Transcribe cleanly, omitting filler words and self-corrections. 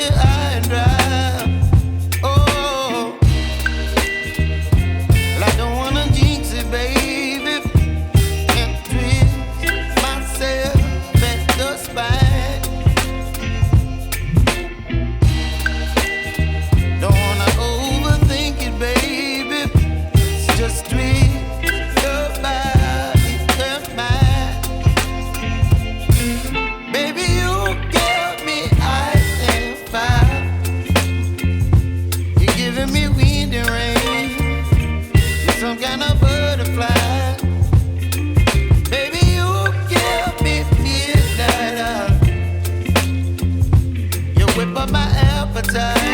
high and dry. Oh, well, I don't wanna jinx it, baby, and twist myself at the spine. Don't wanna overthink it, baby. It's just twist your body and mine. Baby, you give me ice and fire. You're giving me wind and rain. You're some kind of butterfly. Baby, you give me midnight. You whip up my appetite.